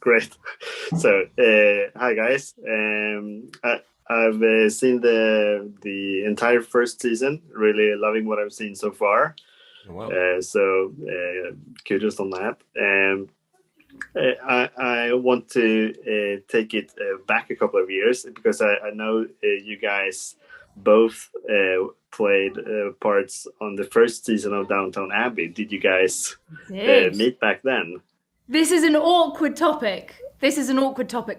Great. So, hi guys. I've seen the entire first season. Really loving what I've seen so far. Oh, wow. Kudos on that. I want to take it back a couple of years because I know you guys both played parts on the first season of Downton Abbey. Did you guys meet back then? This is an awkward topic.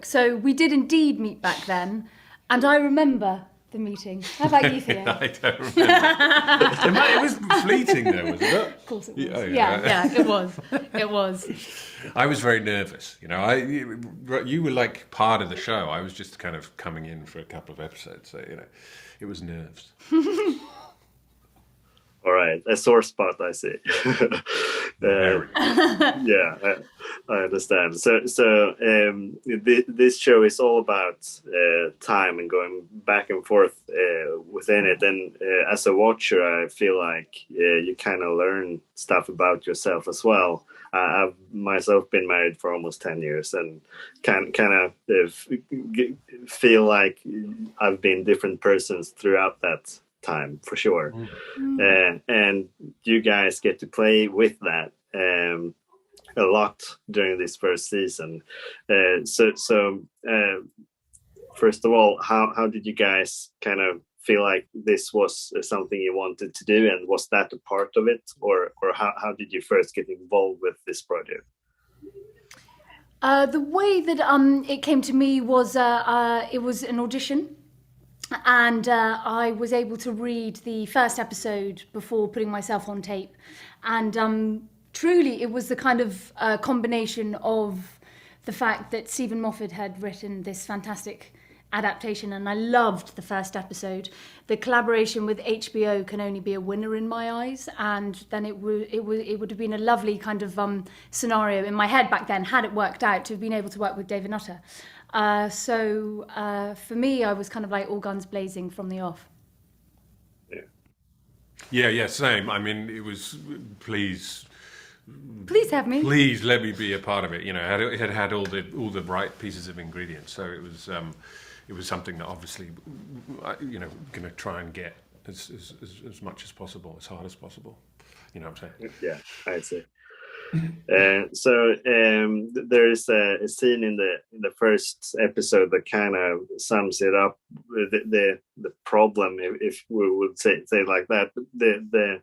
So we did indeed meet back then, and I remember the meeting. How about you, Theo? I don't remember. It was fleeting though, wasn't it? Of course it was. Yeah, it was. It was. I was very nervous. You were like part of the show. I was just kind of coming in for a couple of episodes. So, it was nerves. All right, a sore spot, I see. Yeah, I understand. So this show is all about time and going back and forth within it. And as a watcher, I feel like you kind of learn stuff about yourself as well. I've myself been married for almost 10 years and kind of feel like I've been different persons throughout that time for sure. And you guys get to play with that a lot during this first season. So first of all, how did you guys kind of feel like this was something you wanted to do, and was that a part of it, or how did you first get involved with this project? The way that it came to me was it was an audition. And I was able to read the first episode before putting myself on tape. And truly, it was the kind of combination of the fact that Stephen Moffat had written this fantastic adaptation, and I loved the first episode. The collaboration with HBO can only be a winner in my eyes, and then it would have been a lovely kind of scenario in my head back then, had it worked out, to have been able to work with David Nutter. So for me, I was kind of like all guns blazing from the off. Yeah, same. I mean, it was, please have me. Please let me be a part of it. It had all the right pieces of ingredients. So it was something that obviously, going to try and get as much as possible, as hard as possible. You know what I'm saying? Yeah, I see. So there is a scene in the first episode that kind of sums it up. The problem, if we would say like that, the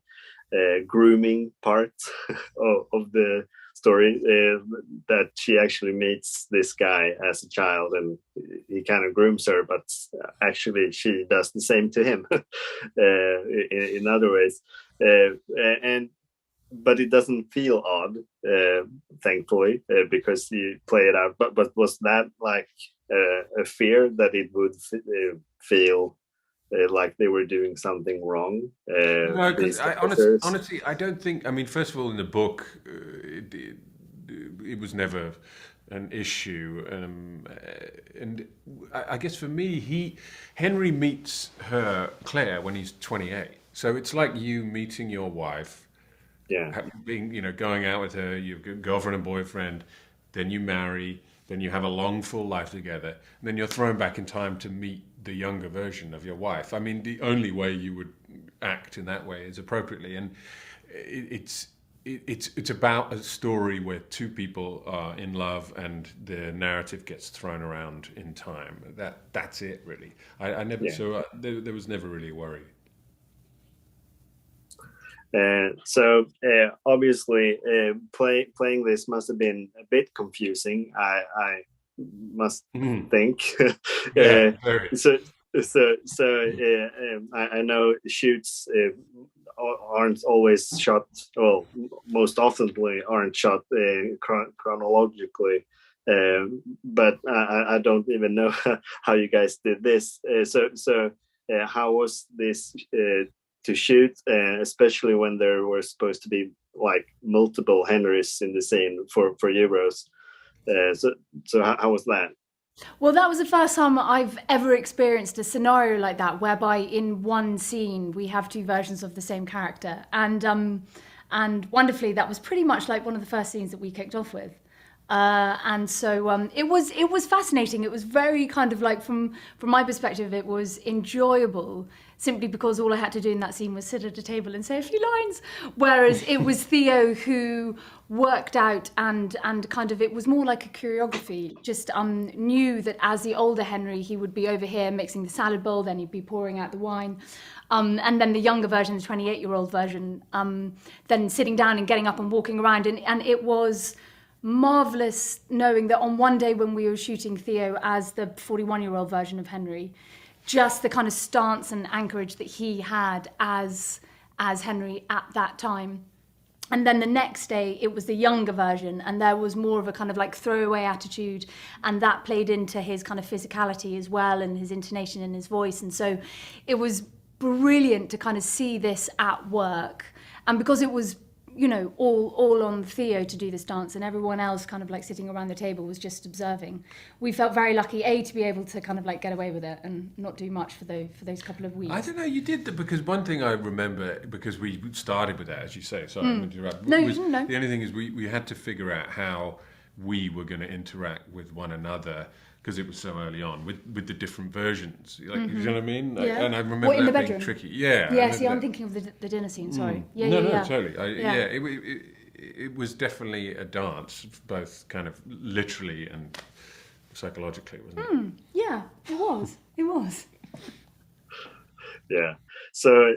grooming part of the story, that she actually meets this guy as a child and he kind of grooms her, but actually she does the same to him in other ways, but it doesn't feel odd, thankfully, because you play it out. But was that like a fear that it would feel like they were doing something wrong? No, because honestly, I don't think. I mean, first of all, in the book, it was never an issue, and I guess for me, Henry meets Claire when he's 28. So it's like you meeting your wife. Yeah, going out with her, you've got girlfriend and boyfriend, then you marry, then you have a long, full life together, and then you're thrown back in time to meet the younger version of your wife. I mean, the only way you would act in that way is appropriately, and it's about a story where two people are in love and the narrative gets thrown around in time. That's it, really. I never there was never really a worry. So obviously, playing this must have been a bit confusing. I must think. I know shoots aren't always shot. Well, most often aren't shot chronologically. But I don't even know how you guys did this. So how was this? To shoot, especially when there were supposed to be like multiple Henrys in the scene for Euros. So how was that? Well, that was the first time I've ever experienced a scenario like that, whereby in one scene we have two versions of the same character, and wonderfully that was pretty much like one of the first scenes that we kicked off with. And so it was fascinating. It was very kind of like from my perspective, it was enjoyable simply because all I had to do in that scene was sit at a table and say a few lines. Whereas it was Theo who worked out and kind of, it was more like a choreography. Just knew that as the older Henry, he would be over here mixing the salad bowl, then he'd be pouring out the wine. And then the younger version, the 28-year-old version, then sitting down and getting up and walking around. And it was marvellous knowing that on one day when we were shooting Theo as the 41-year-old version of Henry, just the kind of stance and anchorage that he had as Henry at that time. And then the next day it was the younger version, and there was more of a kind of like throwaway attitude, and that played into his kind of physicality as well, and his intonation and his voice. And so it was brilliant to kind of see this at work. And because it was, you know, all on Theo to do this dance, and everyone else kind of like sitting around the table was just observing, we felt very lucky, to be able to kind of like get away with it and not do much for those couple of weeks. I don't know, you did that, because one thing I remember, because we started with that, as you say, sorry, I'm interrupting. No, you didn't know. The only thing is we had to figure out how we were going to interact with one another, because it was so early on, with the different versions. Like, you know what I mean? Like, Yeah. and I remember What, in the that being bedroom? tricky. Yeah. Yeah, see, I'm thinking of the dinner scene, sorry. No, Yeah. totally. Yeah. It was definitely a dance, both kind of literally and psychologically, wasn't it? Yeah, it was. It was. Yeah. So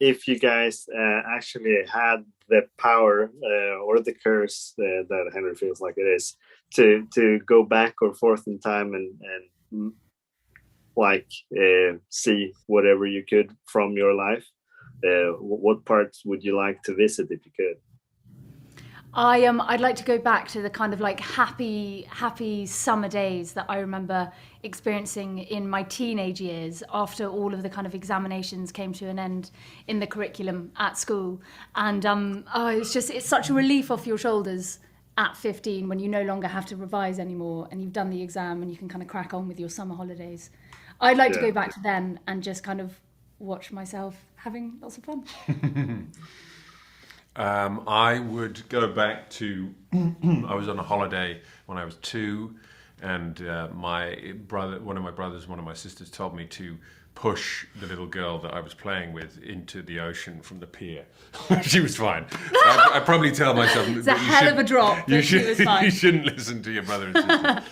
if you guys actually had the power or the curse that Henry feels like it is to go back or forth in time and like see whatever you could from your life, what parts would you like to visit if you could? I'd like to go back to the kind of like happy summer days that I remember experiencing in my teenage years after all of the kind of examinations came to an end in the curriculum at school. And it's such a relief off your shoulders at 15 when you no longer have to revise anymore and you've done the exam and you can kind of crack on with your summer holidays. I'd like to go back to then and just kind of watch myself having lots of fun. I would go back to, I was on a holiday when I was 2, and my brother, one of my sisters told me to push the little girl that I was playing with into the ocean from the pier. She was fine. I probably tell myself it's a hell of a drop. You shouldn't listen to your brother and sister.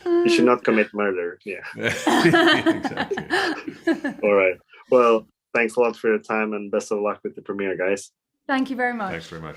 You should not commit murder. Yeah. Exactly. All right. Well, thanks a lot for your time and best of luck with the premiere, guys. Thank you very much. Thanks very much.